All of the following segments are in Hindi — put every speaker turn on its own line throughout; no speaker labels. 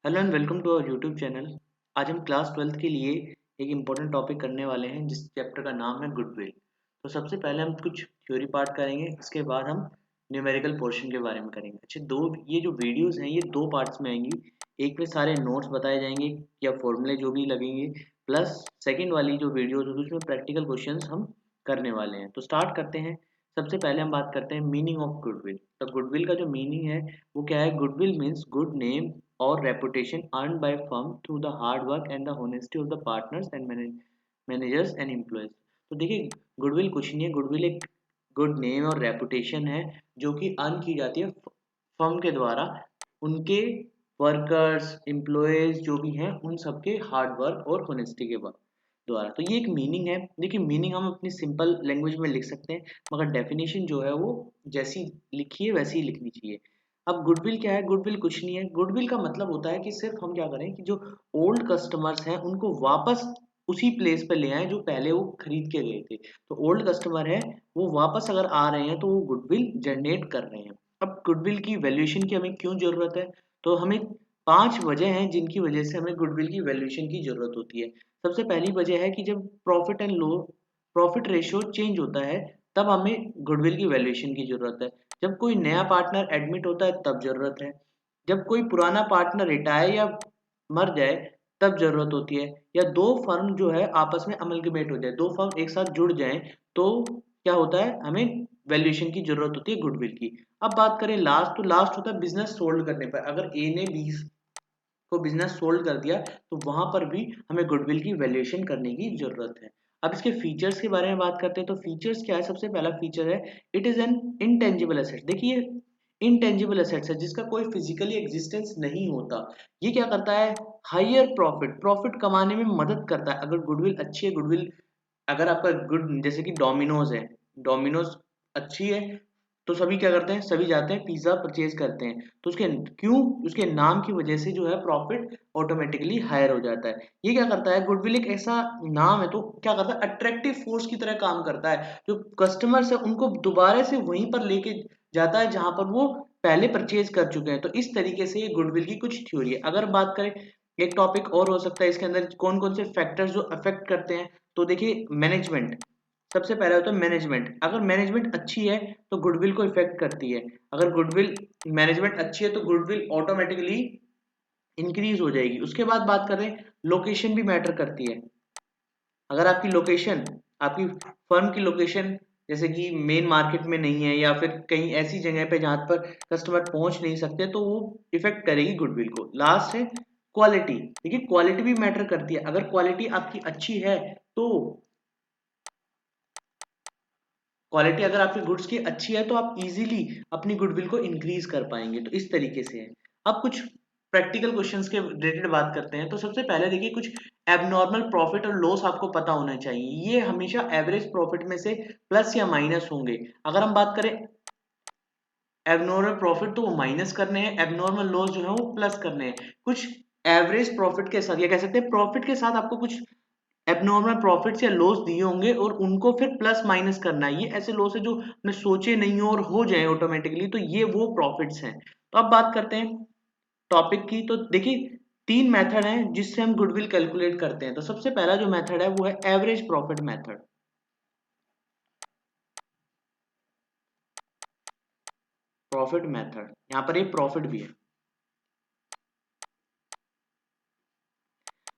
Hello and welcome to our YouTube channel. आज हम क्लास 12th के लिए एक इम्पोर्टेंट टॉपिक करने वाले हैं जिस चैप्टर का नाम है गुडविल। तो सबसे पहले हम कुछ थ्योरी पार्ट करेंगे, इसके बाद हम न्यूमेरिकल पोर्शन के बारे में करेंगे। अच्छा, ये जो वीडियोस हैं ये दो पार्ट्स में आएंगी। एक में सारे नोट्स बताए जाएंगे या फॉर्मूले जो भी लगेंगे, प्लस सेकेंड वाली जो वीडियोज होगी उसमें प्रैक्टिकल क्वेश्चन हम करने वाले हैं। तो स्टार्ट करते हैं। सबसे पहले हम बात करते हैं मीनिंग ऑफ गुडविल। तो गुडविल का जो मीनिंग है वो क्या है? Goodwill means good name or reputation earned by firm through the hard work and the honesty of the partners and managers and employees। तो देखिए, गुडविल कुछ नहीं है। गुडविल एक गुड नेम और रेपुटेशन है जो कि अर्न की जाती है फर्म के द्वारा, उनके वर्कर्स एम्प्लॉयज जो भी हैं उन सबके हार्ड वर्क और होनेस्टी के द्वारा। तो ये एक मीनिंग है। देखिए, मीनिंग हम अपनी सिंपल लैंग्वेज में लिख सकते हैं, मगर डेफिनेशन जो है वो जैसी लिखी है वैसी ही लिखनी चाहिए। अब गुडविल क्या है? गुडविल कुछ नहीं है। गुडविल का मतलब होता है कि सिर्फ हम क्या करें कि जो ओल्ड कस्टमर्स हैं उनको वापस उसी प्लेस पे ले आए जो पहले वो खरीद के गए थे। तो ओल्ड कस्टमर है, वो वापस अगर आ रहे हैं तो वो गुडविल जनरेट कर रहे हैं। अब गुडविल की वैल्यूएशन की हमें क्यों जरूरत है? तो हमें 5 वजह हैं जिनकी वजह से हमें गुडविल की वैल्यूएशन की जरूरत होती है। सबसे पहली वजह है कि जब प्रॉफिट रेशियो चेंज होता है तब हमें गुडविल की वैल्यूएशन की जरूरत है। जब कोई नया पार्टनर एडमिट होता है तब जरूरत है। जब कोई पुराना पार्टनर रिटायर या मर जाए तब जरूरत होती है। या दो फर्म जो है आपस में अमलगमेट हो जाए, दो फर्म एक साथ जुड़ जाएं, तो क्या होता है? हमें वैल्यूएशन की जरूरत होती है गुडविल की। अब बात करें लास्ट, तो लास्ट होता है बिजनेस सोल्ड करने पर। अगर ए ने बी को बिजनेस सोल्ड कर दिया तो वहां पर भी हमें गुडविल की वैल्यूएशन करने की जरूरत है। अब इसके फीचर्स के बारे में बात करते हैं। तो फीचर्स क्या है? सबसे पहला फीचर है it is an intangible asset. देखिए, इनटेंजिबल एसेट्स है जिसका कोई फिजिकली एग्जिस्टेंस नहीं होता। ये क्या करता है? हायर प्रॉफिट कमाने में मदद करता है। अगर गुडविल अच्छी है, गुडविल अगर आपका गुड, जैसे कि डोमिनोज है, डोमिनोज अच्छी है तो सभी क्या करते हैं? सभी जाते हैं पिज्जा परचेज करते हैं। तो उसके क्यों? उसके नाम की वजह से जो है प्रॉफिट ऑटोमेटिकली हायर हो जाता है। ये क्या करता है? गुडविल एक ऐसा नाम है तो क्या करता है? अट्रैक्टिव फोर्स की तरह काम करता है। जो कस्टमर्स है उनको दोबारा से वहीं पर लेके जाता है जहां पर वो पहले परचेज कर चुके हैं। तो इस तरीके से ये गुडविल की कुछ थ्योरी है। अगर बात करें, एक टॉपिक और हो सकता है इसके अंदर कौन कौन से फैक्टर्स जो अफेक्ट करते हैं। तो देखिए, मैनेजमेंट सबसे पहला होता है। मैनेजमेंट, अगर मैनेजमेंट अच्छी है तो गुडविल को इफेक्ट करती है। अगर गुडविल मैनेजमेंट अच्छी है तो गुडविल ऑटोमेटिकली इंक्रीज हो जाएगी। उसके बाद बात करें, लोकेशन भी मैटर करती है। अगर आपकी लोकेशन, आपकी फर्म की लोकेशन जैसे कि मेन मार्केट में नहीं है या फिर कहीं ऐसी जगह पे जहां पर कस्टमर पहुंच नहीं सकते, तो वो इफेक्ट करेगी गुडविल को। लास्ट है क्वालिटी। देखिए, क्वालिटी भी मैटर करती है। अगर क्वालिटी आपकी अच्छी है तो क्वालिटी अगर आपकी गुड्स की अच्छी है तो आप इजीली अपनी गुडविल को इंक्रीज कर पाएंगे। तो इस तरीके से है। अब कुछ प्रैक्टिकल क्वेश्चंस के रिलेटेड बात करते हैं। तो सबसे पहले देखिए, कुछ एबनॉर्मल प्रॉफिट और लॉस आपको पता होना चाहिए। ये हमेशा एवरेज प्रॉफिट में से प्लस या माइनस होंगे। अगर हम बात करें एबनॉर्मल प्रॉफिट तो वो माइनस करने हैं, एबनॉर्मल लॉस जो है वो प्लस करने हैं। कुछ एवरेज प्रॉफिट के साथ या कह सकते हैं प्रॉफिट के साथ आपको कुछ एबनॉर्मल प्रॉफिट्स या लॉस दिए होंगे और उनको फिर प्लस माइनस करना है। ये ऐसे लॉस है जो हमने सोचे नहीं हो और हो जाए ऑटोमेटिकली, तो ये वो प्रॉफिट्स हैं। तो अब बात करते हैं टॉपिक की। तो देखिए, तीन मेथड हैं जिससे हम गुडविल कैलकुलेट करते हैं। तो सबसे पहला जो मेथड है वो है average profit method. Profit method, यहाँ पर ये प्रॉफिट भी है।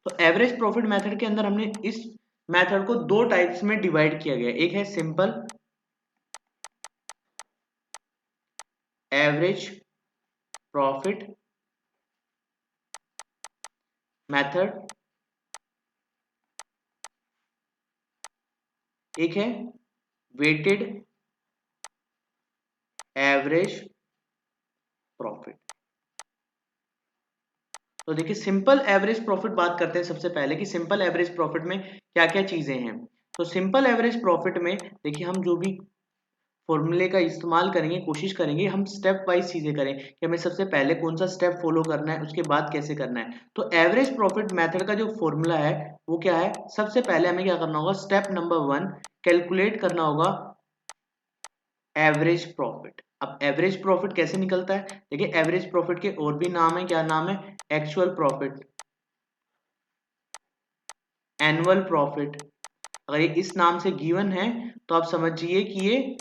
तो एवरेज प्रॉफिट मेथड के अंदर हमने इस मेथड को दो टाइप्स में डिवाइड किया गया। एक है सिंपल एवरेज प्रॉफिट मेथड, एक है वेटेड एवरेज प्रॉफिट। तो देखिए, सिंपल एवरेज प्रॉफिट बात करते हैं सबसे पहले कि सिंपल एवरेज प्रॉफिट में क्या क्या चीजें हैं। तो सिंपल एवरेज प्रॉफिट में देखिए, हम जो भी फॉर्मूले का इस्तेमाल करेंगे, कोशिश करेंगे हम स्टेप वाइज चीजें करें कि हमें सबसे पहले कौन सा स्टेप फॉलो करना है, उसके बाद कैसे करना है। तो एवरेज प्रॉफिट मेथड का जो फॉर्मूला है वो क्या है? सबसे पहले हमें क्या करना होगा? स्टेप नंबर 1, कैलकुलेट करना होगा एवरेज प्रॉफिट। अब एवरेज प्रॉफिट कैसे निकलता है? देखिए एवरेज प्रॉफिट के और भी नाम है, क्या नाम है? Actual profit, annual profit. अगर ये इस नाम से गिवन है तो आप समझिए कि ये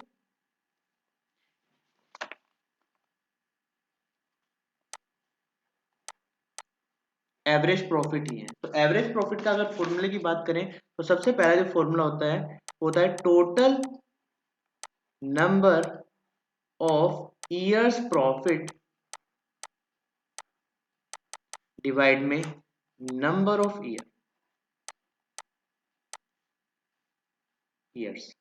एवरेज प्रॉफिट ही है। तो एवरेज प्रॉफिट का अगर फॉर्मूले की बात करें तो सबसे पहला जो फॉर्मूला होता है total number of years profit divide में नंबर ऑफ ईयर्स।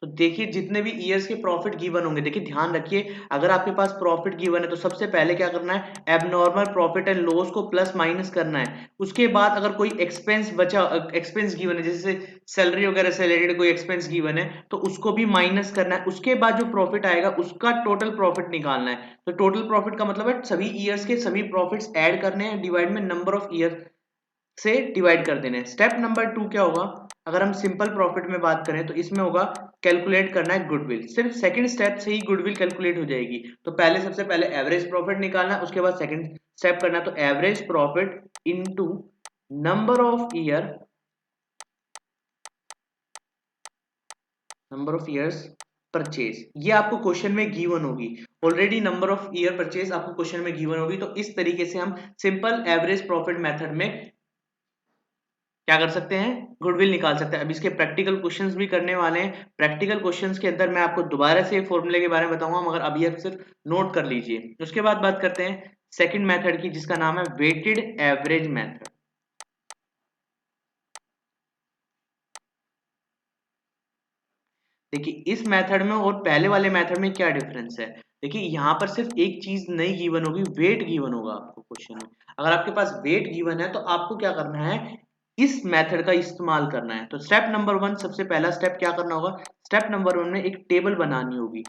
तो देखिए जितने भी ईयर्स के प्रॉफिट गिवन होंगे, देखिए ध्यान रखिए अगर आपके पास प्रॉफिट गिवन है तो सबसे पहले क्या करना है? एबनॉर्मल प्रॉफिट एंड लॉस को प्लस माइनस करना है। उसके बाद अगर कोई एक्सपेंस बचा, एक्सपेंस गिवन है जैसे सैलरी वगैरह से रिलेटेड कोई एक्सपेंस गिवन है तो उसको भी माइनस करना है। उसके बाद जो प्रॉफिट आएगा उसका टोटल प्रॉफिट निकालना है। तो टोटल प्रॉफिट का मतलब है सभी ईयर्स के सभी प्रॉफिट्स ऐड करने हैं डिवाइड में नंबर ऑफ ईयर से डिवाइड कर देने हैं। स्टेप नंबर 2 क्या होगा? अगर हम सिंपल प्रॉफिट में बात करें तो इसमें होगा कैलकुलेट करना है गुडविल। सिर्फ सेकंड स्टेप से ही गुडविल कैलकुलेट हो जाएगी। तो पहले सबसे पहले एवरेज प्रॉफिट निकालना है, उसके बाद सेकंड स्टेप करना है तो average profit into number of years purchase. ये आपको क्वेश्चन में गिवन होगी। Already number of year purchase आपको क्वेश्चन में गिवन होगी। तो इस तरीके से हम सिंपल एवरेज प्रॉफिट मेथड में क्या कर सकते हैं? गुडविल निकाल सकते हैं। अब इसके प्रैक्टिकल क्वेश्चंस भी करने वाले हैं। प्रैक्टिकल क्वेश्चंस के अंदर मैं आपको दोबारा से फॉर्मूले के बारे में बताऊंगा, मगर अभी आप सिर्फ नोट कर लीजिए। उसके बाद बात करते हैं सेकंड मेथड की, जिसका नाम है वेटेड एवरेज मेथड। देखिए इस मेथड में और पहले वाले मेथड में क्या डिफरेंस है? देखिए यहाँ पर सिर्फ एक चीज नहीं गिवन होगी, वेट गिवन होगा आपको क्वेश्चन में। अगर आपके पास वेट गिवन है तो आपको क्या करना है? इस मेथड का इस्तेमाल करना है। तो स्टेप नंबर 1, सबसे पहला स्टेप क्या करना होगा? स्टेप नंबर 1 में एक टेबल बनानी होगी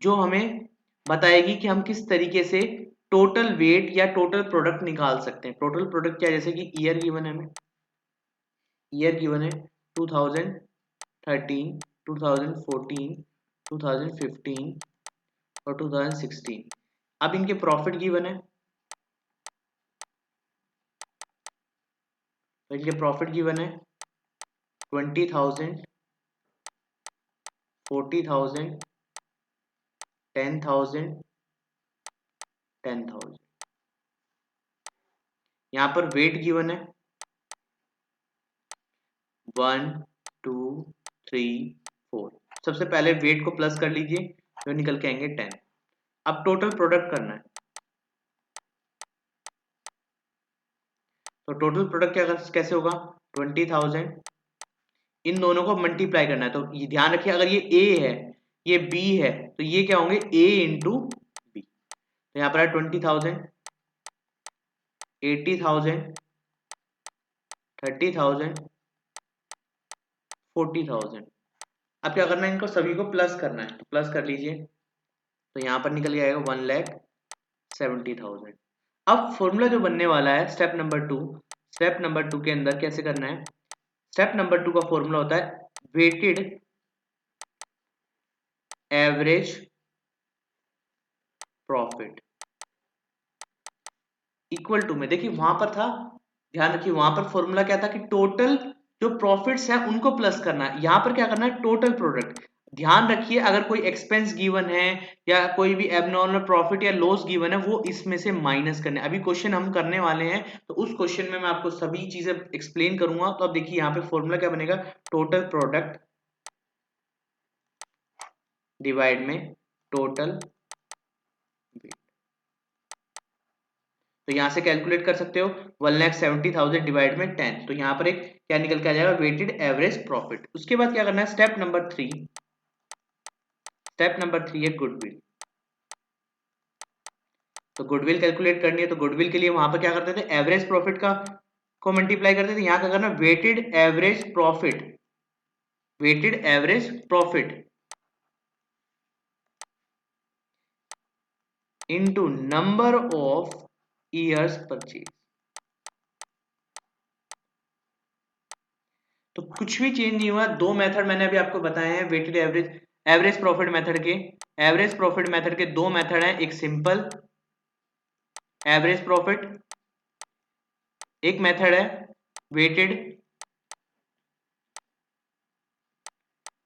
जो हमें बताएगी कि हम किस तरीके से टोटल वेट या टोटल प्रोडक्ट निकाल सकते हैं। टोटल प्रोडक्ट क्या है? जैसे कि ईयर गिवन है, हमें ईयर गिवन है 2013, 2014, 2015 और 2016। अब इनके प्रॉफिट गिवन है, तो इनके प्रॉफिट गिवन है 20,000, 40,000, 10,000, 10,000। यहाँ पर वेट गिवन है 1, 2, 3, 4। सबसे पहले वेट को प्लस कर लीजिए तो निकल के आएंगे 10। अब टोटल प्रोडक्ट करना है, तो टोटल प्रोडक्ट क्या कैसे होगा? 20,000, इन दोनों को मल्टीप्लाई करना है। तो ये ध्यान रखिए अगर ये ए है ये बी है तो ये क्या होंगे? ए इंटू बी। तो यहाँ पर है 20,000, 80,000, 30,000, 40,000। अब क्या करना है? इनको सभी को प्लस करना है, तो प्लस कर लीजिए तो यहाँ पर निकल के आएगा 1,70,000। अब फॉर्मूला जो बनने वाला है स्टेप नंबर 2, स्टेप नंबर 2 के अंदर कैसे करना है? स्टेप नंबर 2 का फॉर्मूला होता है weighted average profit equal to में। देखिए वहां पर था, ध्यान रखिए वहां पर फॉर्मूला क्या था कि टोटल जो प्रॉफिट्स है उनको प्लस करना है। यहां पर क्या करना है? Total product. ध्यान रखिए अगर कोई एक्सपेंस गिवन है या कोई भी एबनॉर्मल प्रॉफिट या लॉस गिवन है वो इसमें से माइनस करने। अभी क्वेश्चन हम करने वाले हैं तो उस क्वेश्चन में मैं आपको सभी चीजें एक्सप्लेन करूंगा। तो अब देखिए यहाँ पे फॉर्मूला क्या बनेगा? टोटल प्रोडक्ट डिवाइड में टोटल। तो यहां से कैलकुलेट कर सकते हो 1,70,000 डिवाइड में 10। तो यहां पर एक क्या निकल के आ जाएगा? Weighted average profit. उसके बाद क्या करना है? स्टेप नंबर 3, स्टेप नंबर 3 है गुडविल। तो गुडविल कैलकुलेट करनी है तो गुडविल के लिए वहां पर क्या करते थे? एवरेज प्रॉफिट का को मल्टीप्लाई करते थे। यहां क्या करना? Weighted average profit, weighted average profit into number of years purchase. तो कुछ भी चेंज नहीं हुआ। दो मेथड मैंने अभी आपको बताए हैं, weighted average average profit method के दो मेथड हैं, एक सिंपल एवरेज प्रॉफिट, एक मेथड है वेटेड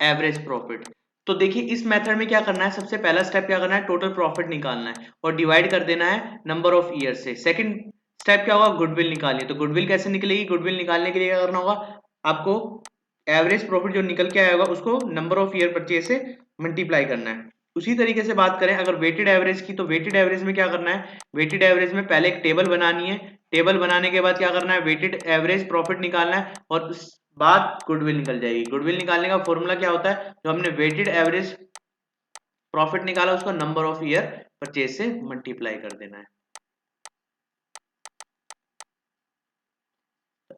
एवरेज प्रॉफिट। तो देखिए इस मेथड में क्या करना है, सबसे पहला स्टेप क्या करना है, टोटल प्रॉफिट निकालना है और डिवाइड कर देना है नंबर ऑफ ईयर से। सेकंड स्टेप क्या होगा, गुडविल निकालिए। तो गुडविल कैसे निकलेगी, गुडविल निकालने के लिए क्या करना होगा, आपको एवरेज प्रॉफिट जो निकल के आया होगा उसको नंबर ऑफ ईयर परचेज से मल्टीप्लाई करना है। उसी तरीके से बात करें अगर वेटेड एवरेज की, तो वेटेड एवरेज में क्या करना है, वेटेड एवरेज में पहले एक टेबल बनानी है, टेबल बनाने के बाद क्या करना है, वेटेड एवरेज प्रॉफिट निकालना है और उस बाद गुडविल निकल जाएगी। गुडविल निकालने का फॉर्मूला क्या होता है, जो हमने वेटेड एवरेज प्रॉफिट निकाला उसको नंबर ऑफ ईयर परचेज से मल्टीप्लाई कर देना है।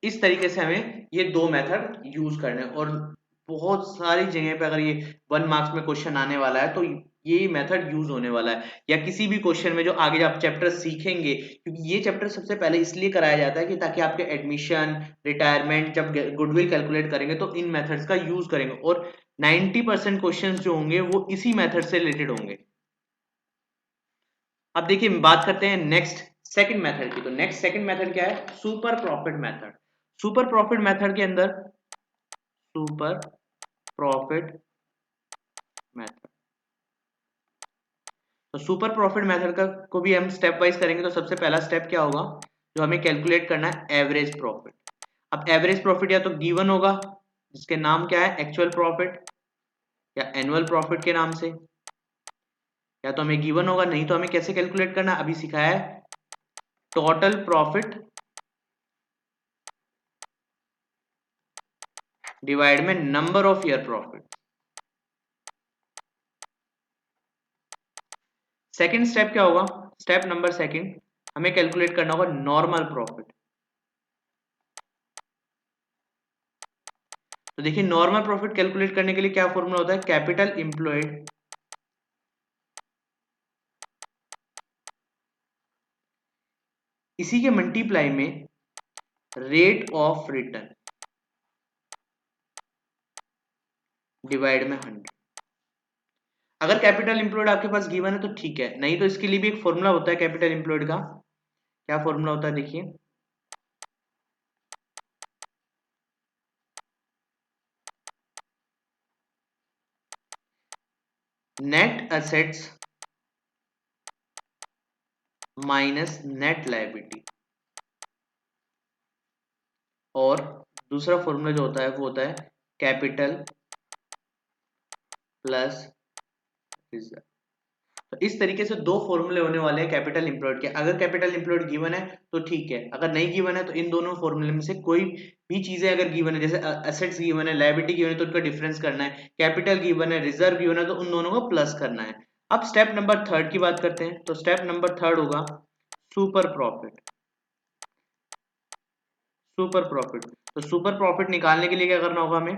इस तरीके से हमें ये दो मेथड यूज करने हैं और बहुत सारी जगह पे अगर ये 1 मार्क्स में क्वेश्चन आने वाला है तो ये मेथड यूज होने वाला है, या किसी भी क्वेश्चन में जो आगे आप चैप्टर सीखेंगे, क्योंकि ये चैप्टर सबसे पहले इसलिए कराया जाता है कि ताकि आपके एडमिशन रिटायरमेंट जब गुडविल कैलकुलेट करेंगे तो इन मेथड्स का यूज करेंगे और 90% क्वेश्चंस जो होंगे वो इसी मेथड से रिलेटेड होंगे। अब देखिए बात करते हैं नेक्स्ट सेकंड मेथड की। तो नेक्स्ट सेकंड मेथड क्या है, super profit method. Super profit method के अंदर सुपर प्रॉफिट मेथड, तो सुपर प्रॉफिट मेथड का को भी हम स्टेप वाइज करेंगे। तो सबसे पहला स्टेप क्या होगा, जो हमें कैलकुलेट करना है एवरेज प्रॉफिट। अब एवरेज प्रॉफिट या तो गिवन होगा जिसके नाम क्या है एक्चुअल प्रॉफिट या एनुअल प्रॉफिट के नाम से, या तो हमें गिवन होगा, नहीं तो हमें कैसे कैलकुलेट करना अभी सिखाया है, टोटल प्रॉफिट डिवाइड में number of year profit. Second step क्या होगा, स्टेप नंबर सेकंड हमें कैलकुलेट करना होगा नॉर्मल प्रॉफिट। तो देखिए नॉर्मल प्रॉफिट कैलकुलेट करने के लिए क्या फॉर्मूला होता है, कैपिटल इंप्लॉयड इसी के मल्टीप्लाई में रेट ऑफ रिटर्न डिवाइड में 100। अगर कैपिटल इंप्लॉयड आपके पास गिवन है तो ठीक है, नहीं तो इसके लिए भी एक फॉर्मूला होता है कैपिटल इंप्लॉयड का। क्या फॉर्मूला होता है देखिए, net assets minus net liability, और दूसरा फॉर्मूला जो होता है वो होता है कैपिटल प्लस रिजर्व। तो इस तरीके से दो फॉर्मूले होने वाले हैं कैपिटल इंप्लॉयड के। अगर कैपिटल इंप्लॉयड गिवन है तो ठीक है, अगर नहीं गिवन है तो इन दोनों फॉर्मूले में से कोई भी चीजें अगर गिवन है, जैसे एसेट्स गिवन है लायबिलिटी गिवन है तो उनका डिफरेंस करना है, कैपिटल गिवन है रिजर्व गिवन है तो उन दोनों को प्लस करना है। अब स्टेप नंबर थर्ड की बात करते हैं। तो स्टेप नंबर थर्ड होगा सुपर प्रॉफिट। सुपर प्रॉफिट, तो सुपर प्रॉफिट निकालने के लिए क्या करना होगा हमें,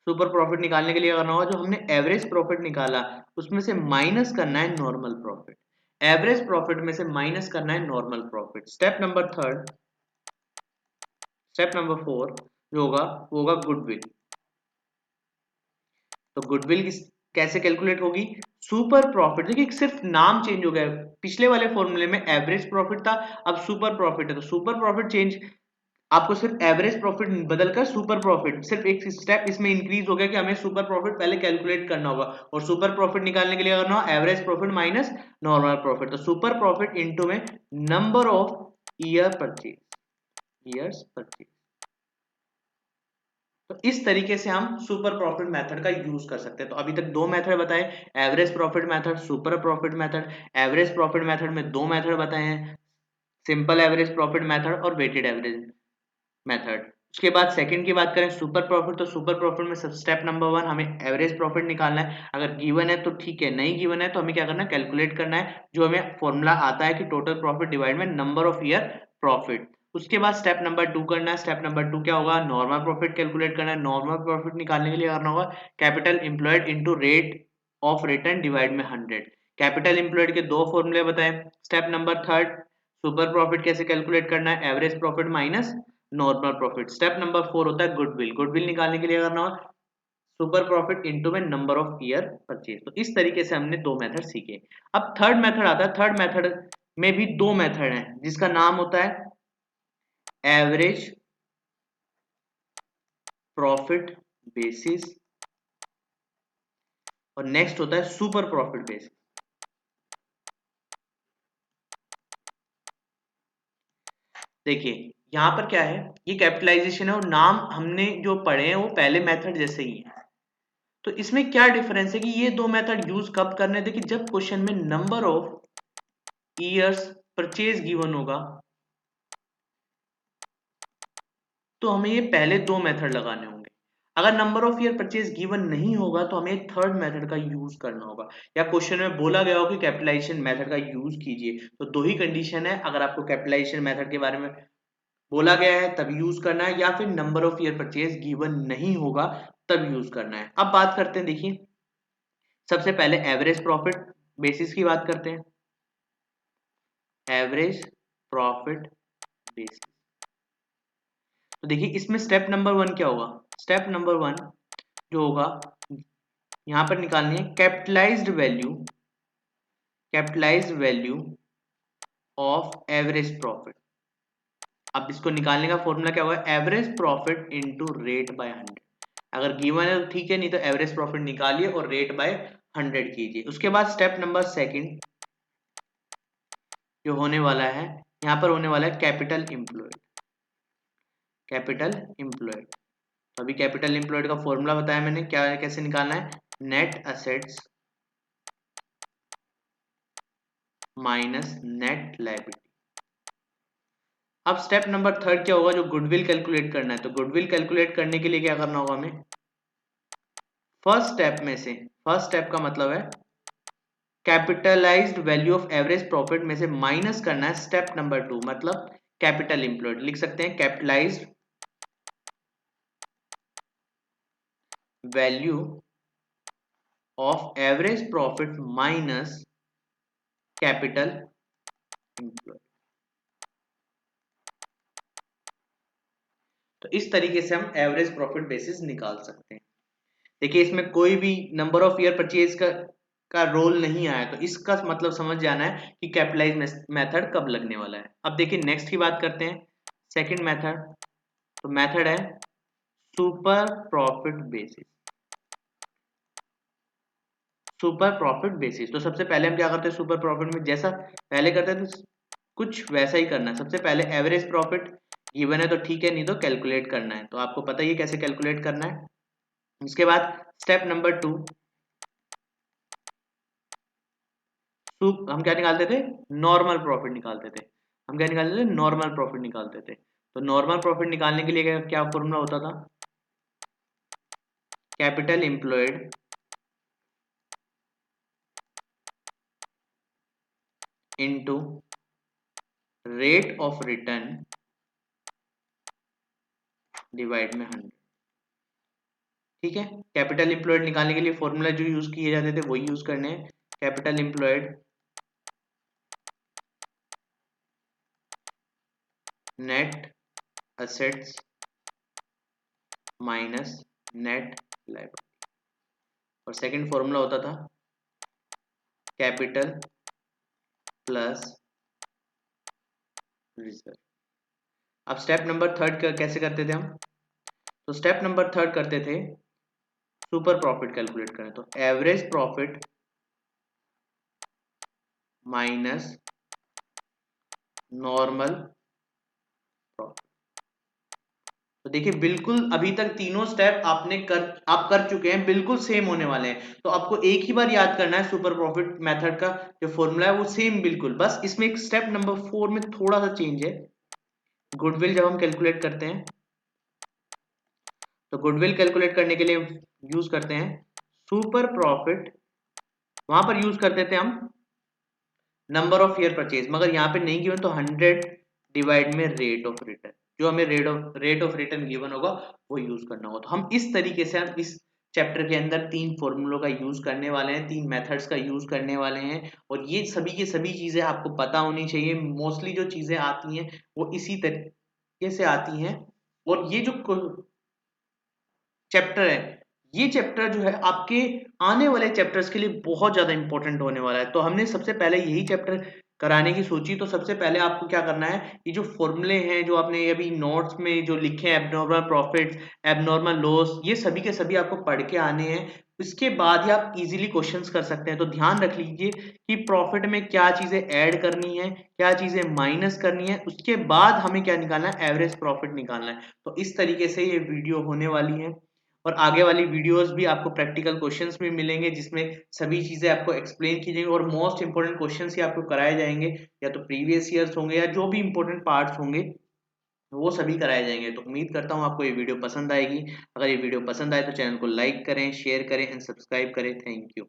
सुपर प्रॉफिट निकालने के लिए करना होगा जो हमने एवरेज प्रॉफिट निकाला उसमें से माइनस करना है नॉर्मल प्रॉफिट। एवरेज प्रॉफिट में से माइनस करना है normal profit. Step number third, step number four जो होगा वो होगा गुडविल। तो गुडविल कैसे कैलकुलेट होगी, सुपर प्रॉफिट, देखिए सिर्फ नाम चेंज हो गया है, पिछले वाले फॉर्मूले में एवरेज प्रॉफिट था अब सुपर प्रॉफिट है, तो सुपर प्रॉफिट चेंज, आपको सिर्फ एवरेज प्रॉफिट बदलकर सुपर प्रॉफिट, सिर्फ एक स्टेप इसमें इंक्रीज हो गया कि हमें सुपर प्रॉफिट पहले कैलकुलेट करना होगा और सुपर प्रॉफिट निकालने के लिए करना होगा average profit minus normal profit. तो सुपर प्रॉफिट इनटू में number of year purchase, years purchase. तो इस तरीके से हम सुपर प्रॉफिट मेथड का यूज कर सकते हैं। तो अभी तक दो मेथड बताए, average profit method, super profit method. Average profit method में दो मेथड बताए हैं, सिंपल एवरेज प्रॉफिट मेथड और वेटेड एवरेज मेथड। उसके बाद सेकंड की बात करें सुपर प्रॉफिट, तो सुपर प्रॉफिट में स्टेप नंबर वन हमें एवरेज प्रॉफिट निकालना है, अगर गिवन है तो ठीक है, नहीं गिवन है तो हमें क्या करना है, कैलकुलेट करना है जो हमें फॉर्मूला आता है कि टोटल प्रॉफिट डिवाइड में नंबर ऑफ ईयर प्रॉफिट। उसके बाद स्टेप नंबर टू करना है, स्टेप नंबर टू क्या होगा, नॉर्मल प्रॉफिट कैलकुलेट करना है। नॉर्मल प्रॉफिट निकालने के लिए करना होगा capital employed into rate of return divide में 100। कैपिटल इंप्लॉयड के दो फॉर्मूले बताए। Step number third, super profit कैसे कैलकुलेट करना है, average profit minus normal profit. Step number four होता है गुडविल। गुडविल निकालने के लिए करना होगा सुपर प्रॉफिट इनटू में नंबर ऑफ ईयर परचेज। तो इस तरीके से हमने दो मेथड सीखे। अब थर्ड मेथड आता है। थर्ड मेथड में भी दो मेथड हैं जिसका नाम होता है एवरेज प्रॉफिट बेसिस और नेक्स्ट होता है सुपर प्रॉफिट बेसिस। देखिए यहां पर क्या है, ये कैपिटलाइजेशन है और नाम हमने जो पढ़े हैं वो पहले मेथड जैसे ही है। तो इसमें क्या डिफरेंस है कि ये दो मेथड यूज कब करने थे कि जब क्वेश्चन में number of years purchase given होगा तो हमें ये पहले दो मेथड लगाने होंगे। अगर number of year purchase given नहीं होगा तो हमें थर्ड मेथड का यूज करना होगा, या क्वेश्चन में बोला गया हो कि कैपिटलाइजेशन मेथड का यूज कीजिए। तो दो ही कंडीशन है, अगर आपको कैपिटलाइजेशन मेथड के बारे में बोला गया है तब यूज करना है, या फिर number of year purchase given नहीं होगा तब यूज करना है। अब बात करते हैं, देखिए सबसे पहले एवरेज प्रॉफिट बेसिस की बात करते हैं। एवरेज प्रॉफिट बेसिस, तो देखिए इसमें स्टेप नंबर वन क्या होगा। स्टेप नंबर वन जो होगा यहां पर निकालनी है capitalised value of average profit. अब इसको निकालने का फॉर्मूला क्या होगा, average profit into rate by 100। अगर गिवन है तो ठीक है, नहीं तो एवरेज प्रॉफिट निकालिए और रेट बाय 100 कीजिए। उसके बाद स्टेप नंबर सेकंड जो होने वाला है, यहां पर होने वाला है कैपिटल एम्प्लॉयड। कैपिटल एम्प्लॉयड, तो अभी कैपिटल एम्प्लॉयड का फॉर्मूला बताया मैंने, क्या कैसे निकालना है, net assets minus net liability. अब स्टेप नंबर थर्ड क्या होगा, जो गुडविल कैलकुलेट करना है। तो गुडविल कैलकुलेट करने के लिए क्या करना होगा हमें, फर्स्ट स्टेप में से, फर्स्ट स्टेप का मतलब है capitalised value of average profit में से माइनस करना है स्टेप नंबर टू, मतलब कैपिटल एम्प्लॉयड। लिख सकते हैं capitalised value of average profit minus capital employed. तो इस तरीके से हम एवरेज प्रॉफिट बेसिस निकाल सकते हैं। देखिए इसमें कोई भी नंबर ऑफ ईयर परचेज का रोल नहीं आया, तो इसका मतलब समझ जाना है कि कैपिटलाइज मेथड कब लगने वाला है। अब देखिए नेक्स्ट की बात करते हैं, सेकंड मेथड। तो मेथड है super profit basis. Super profit basis, तो सबसे पहले हम क्या करते हैं, सुपर प्रॉफिट में जैसा पहले करते थे कुछ वैसा ही करना है। सबसे पहले एवरेज प्रॉफिट गिवन है तो ठीक है, नहीं तो कैलकुलेट करना है। तो आपको पता ही है कैसे कैलकुलेट करना है। उसके बाद स्टेप नंबर टू, हम क्या निकालते थे, नॉर्मल प्रॉफिट निकालते थे। हम क्या निकालते थे, नॉर्मल प्रॉफिट निकालते थे। तो नॉर्मल प्रॉफिट निकालने के लिए क्या फॉर्मूला होता था, capital employed into rate of return divide में 100। ठीक है, कैपिटल एम्प्लॉयड निकालने के लिए फॉर्मूला जो यूज किए जाते थे वही यूज करने हैं। Capital employed net assets minus net liability, और सेकंड फॉर्मूला होता था कैपिटल प्लस रिजर्व। अब स्टेप नंबर थर्ड कैसे करते थे हम, तो स्टेप नंबर थर्ड करते थे सुपर प्रॉफिट कैलकुलेट करें। तो average profit minus normal profit. तो देखिए बिल्कुल अभी तक तीनों स्टेप आप कर चुके हैं, बिल्कुल सेम होने वाले हैं। तो आपको एक ही बार याद करना है, सुपर प्रॉफिट मेथड का जो फॉर्मूला है वो सेम बिल्कुल, बस इसमें एक स्टेप नंबर 4 में थोड़ा सा चेंज है। गुडविल जब हम कैलकुलेट करते हैं तो गुडविल कैलकुलेट करने के लिए यूज करते हैं सुपर प्रॉफिट। वहां पर यूज करते थे हम नंबर ऑफ ईयर परचेज, मगर यहाँ पे नहीं गिवन तो 100 डिवाइड में रेट ऑफ रिटर्न, जो हमें रेट ऑफ रिटर्न गिवन होगा वो यूज करना होगा। तो हम इस तरीके से हम इस चैप्टर के अंदर तीन फॉर्मूलों का यूज करने वाले हैं, तीन मेथड्स का यूज करने वाले हैं, और ये सभी की सभी चीजें आपको पता होनी चाहिए। मोस्टली जो चीजें आती हैं वो इसी तरीके से आती हैं, और ये जो चैप्टर है ये चैप्टर जो है आपके आने वाले चैप्टर्स के लिए बहुत ज़्यादा इंपॉर्टेंट होने वाला है। तो हमने सबसे पहले यही चैप्टर कराने की सोची। तो सबसे पहले आपको क्या करना है, ये जो फॉर्मूले हैं जो आपने अभी नोट्स में जो लिखे हैं, एबनॉर्मल प्रॉफिट्स, एबनॉर्मल लॉस, ये सभी के सभी आपको पढ़ के आने हैं। इसके बाद ही आप इजीली क्वेश्चंस कर सकते हैं। तो ध्यान रख लीजिए कि प्रॉफिट में क्या चीजें ऐड करनी है, क्या चीजें माइनस करनी है, उसके बाद हमें क्या निकालना है, एवरेज प्रॉफिट निकालना है। तो इस तरीके से ये वीडियो होने वाली है। और आगे वाली वीडियोस भी आपको प्रैक्टिकल क्वेश्चंस भी मिलेंगे जिसमें सभी चीजें आपको एक्सप्लेन की जाएंगी और मोस्ट इंपोर्टेंट क्वेश्चंस ही आपको कराए जाएंगे, या तो प्रीवियस ईयर्स होंगे या जो भी इंपॉर्टेंट पार्ट्स होंगे वो सभी कराए जाएंगे। तो उम्मीद करता हूँ आपको ये वीडियो पसंद आएगी। अगर ये वीडियो पसंद आए तो चैनल को लाइक करें, शेयर करें एंड सब्सक्राइब करें। Thank you.